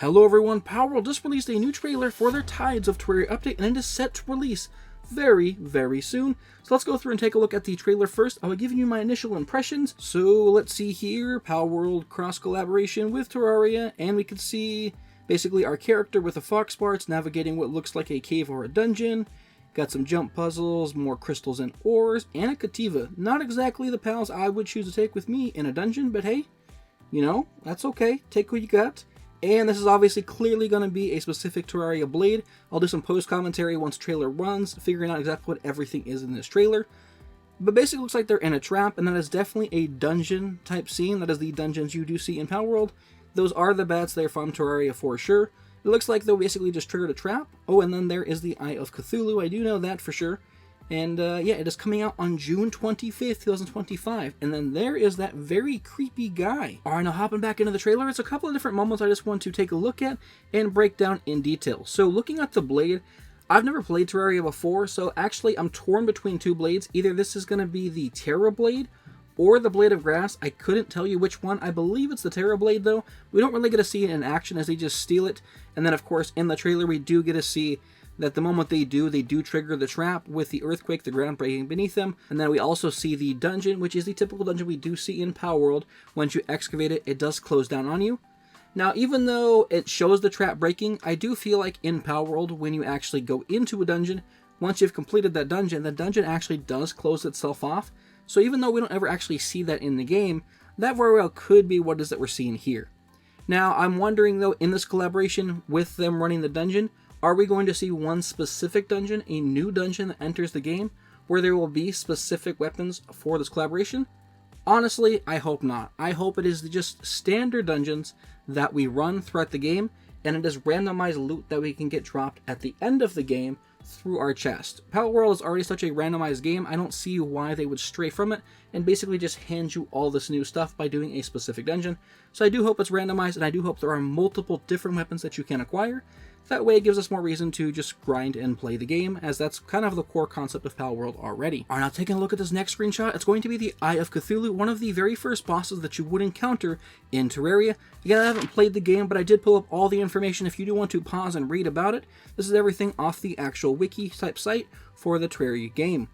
Hello everyone, Palworld just released a new trailer for their Tides of Terraria update, and it is set to release very soon. So let's go through and take a look at the trailer first. I'll be giving you my initial impressions. So let's see here, Palworld cross collaboration with Terraria, and we can see basically our character with a fox parts navigating what looks like a cave or a dungeon. Got some jump puzzles, more crystals and ores, and a Kativa. Not exactly the pals I would choose to take with me in a dungeon, but hey, you know, that's okay. Take what you got. And this is obviously clearly going to be a specific Terraria blade. I'll do some post-commentary once the trailer runs, figuring out exactly what everything is in this trailer. But basically looks like they're in a trap, and that is definitely a dungeon type scene. That is the dungeons you do see in Palworld. Those are the bats there from Terraria for sure. It looks like they'll basically just trigger a trap. Oh, and then there is the Eye of Cthulhu. I do know that for sure. And yeah, it is coming out on June 25th, 2025. And then there is that very creepy guy. Alright, now hopping back into the trailer, it's a couple of different moments I just want to take a look at and break down in detail. So looking at the blade, I've never played Terraria before, so actually I'm torn between two blades. Either this is going to be the Terra blade or the Blade of Grass. I couldn't tell you which one. I believe it's the Terra blade though. We don't really get to see it in action as they just steal it. And then of course in the trailer we do get to see that the moment they do trigger the trap with the earthquake, the ground breaking beneath them. And then we also see the dungeon, which is the typical dungeon we do see in Palworld. Once you excavate it, it does close down on you. Now, even though it shows the trap breaking, I do feel like in Palworld, when you actually go into a dungeon, once you've completed that dungeon, the dungeon actually does close itself off. So even though we don't ever actually see that in the game, that very well could be what it is that we're seeing here. Now, I'm wondering though, in this collaboration with them running the dungeon, are we going to see one specific dungeon, a new dungeon that enters the game, where there will be specific weapons for this collaboration? Honestly, I hope not. I hope it is just standard dungeons that we run throughout the game, and it is randomized loot that we can get dropped at the end of the game through our chest. Palworld is already such a randomized game, I don't see why they would stray from it and basically just hand you all this new stuff by doing a specific dungeon. So I do hope it's randomized, and I do hope there are multiple different weapons that you can acquire. That way it gives us more reason to just grind and play the game, as that's kind of the core concept of Palworld already. Alright, now taking a look at this next screenshot, it's going to be the Eye of Cthulhu, one of the very first bosses that you would encounter in Terraria. Again, I haven't played the game, but I did pull up all the information if you do want to pause and read about it. This is everything off the actual wiki type site for the Terraria game.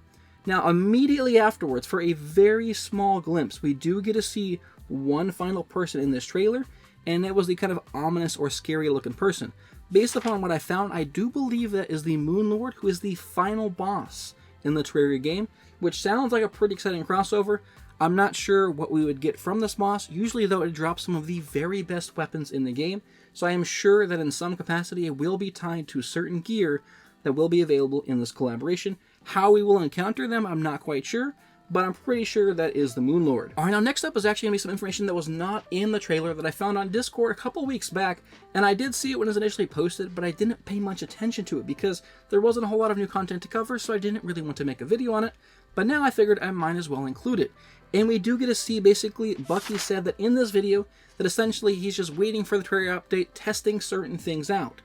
Now, immediately afterwards, for a very small glimpse, we do get to see one final person in this trailer, and it was the kind of ominous or scary looking person. Based upon what I found, I do believe that is the Moon Lord, who is the final boss in the Terraria game, which sounds like a pretty exciting crossover. I'm not sure what we would get from this boss. Usually, though, it drops some of the very best weapons in the game, so I am sure that in some capacity it will be tied to certain gear that will be available in this collaboration. How we will encounter them, I'm not quite sure, but I'm pretty sure that is the Moon Lord. Alright, now next up is actually going to be some information that was not in the trailer that I found on Discord a couple weeks back, and I did see it when it was initially posted, but I didn't pay much attention to it because there wasn't a whole lot of new content to cover, so I didn't really want to make a video on it, but now I figured I might as well include it. And we do get to see, basically, Bucky said that in this video, that essentially he's just waiting for the Terraria update, testing certain things out.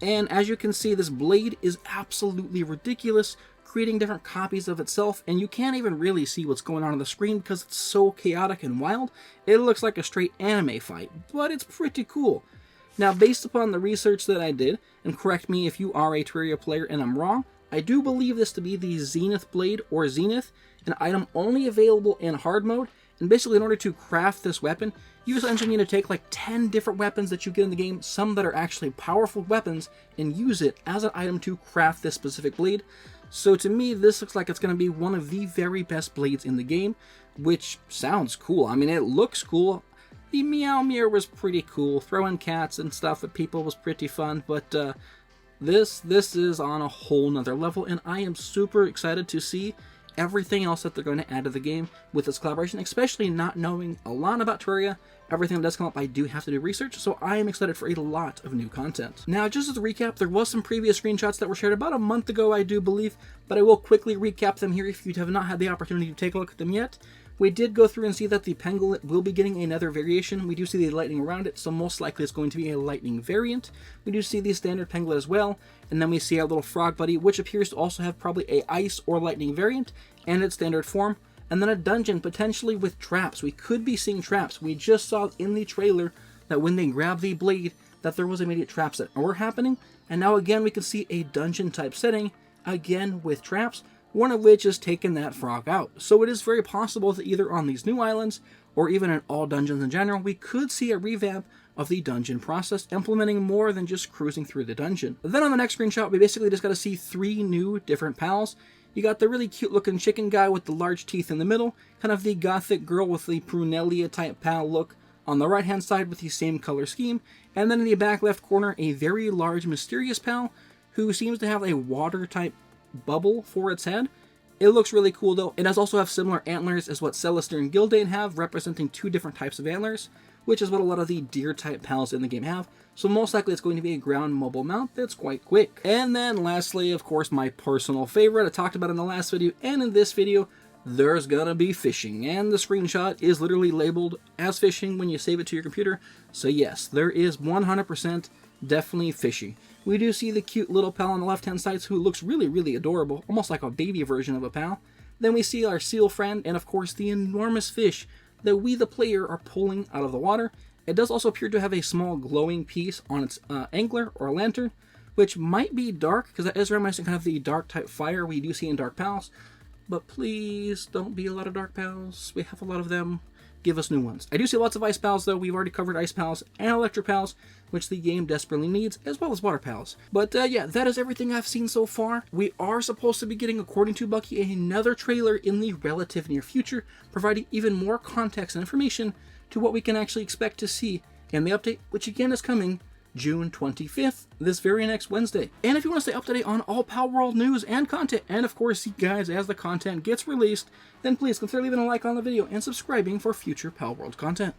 And as you can see, this blade is absolutely ridiculous, creating different copies of itself, and you can't even really see what's going on the screen because it's so chaotic and wild. It looks like a straight anime fight, but it's pretty cool. Now, based upon the research that I did, and correct me if you are a Terraria player and I'm wrong, I do believe this to be the Zenith blade, or Zenith, an item only available in hard mode. And basically, in order to craft this weapon, you essentially need to take like 10 different weapons that you get in the game, some that are actually powerful weapons, and use it as an item to craft this specific blade. So to me, this looks like it's going to be one of the very best blades in the game, which sounds cool. I mean, it looks cool. The Meow Mirror was pretty cool. Throwing cats and stuff at people was pretty fun, but this is on a whole nother level, and I am super excited to see everything else that they're going to add to the game with this collaboration, especially not knowing a lot about Terraria. Everything that does come up, I do have to do research, so I am excited for a lot of new content. Now, just as a recap, there was some previous screenshots that were shared about a month ago, I do believe, but I will quickly recap them here if you have not had the opportunity to take a look at them yet. We did go through and see that the Pangolin will be getting another variation. We do see the lightning around it, so most likely it's going to be a lightning variant. We do see the standard Pangolin as well, and then we see our little frog buddy, which appears to also have probably a ice or lightning variant, and its standard form. And then a dungeon, potentially with traps. We could be seeing traps. We just saw in the trailer that when they grab the blade, that there was immediate traps that were happening, and now again we can see a dungeon type setting, again with traps, one of which is taking that frog out. So it is very possible that either on these new islands, or even in all dungeons in general, we could see a revamp of the dungeon process, implementing more than just cruising through the dungeon. Then on the next screenshot, we basically just got to see 3 new different pals. You got the really cute looking chicken guy with the large teeth in the middle, kind of the gothic girl with the Prunelia type pal look on the right hand side with the same color scheme, and then in the back left corner, a very large mysterious pal who seems to have a water type bubble for its head. It looks really cool though. It does also have similar antlers as what Celestir and Gildane have, representing 2 different types of antlers, which is what a lot of the deer type pals in the game have. So most likely it's going to be a ground mobile mount that's quite quick. And then lastly, of course, my personal favorite, I talked about in the last video and in this video, there's gonna be fishing. And the screenshot is literally labeled as fishing when you save it to your computer. So yes, there is 100% definitely fishy. We do see the cute little pal on the left hand side who looks really adorable, almost like a baby version of a pal. Then we see our seal friend and of course the enormous fish that we the player are pulling out of the water. It does also appear to have a small glowing piece on its angler or lantern, which might be dark because that is reminiscent kind of the dark type fire we do see in Dark Pals. But please don't be a lot of Dark Pals. We have a lot of them. Give us new ones. I do see lots of Ice Pals though. We've already covered Ice Pals and Electric Pals, which the game desperately needs, as well as Water Pals. But yeah, that is everything I've seen so far. We are supposed to be getting, according to Bucky, another trailer in the relative near future, providing even more context and information to what we can actually expect to see in the update, which again is coming June 25th, this very next Wednesday. And if you want to stay up to date on all Palworld news and content, and of course see guys as the content gets released, then please consider leaving a like on the video and subscribing for future Palworld content.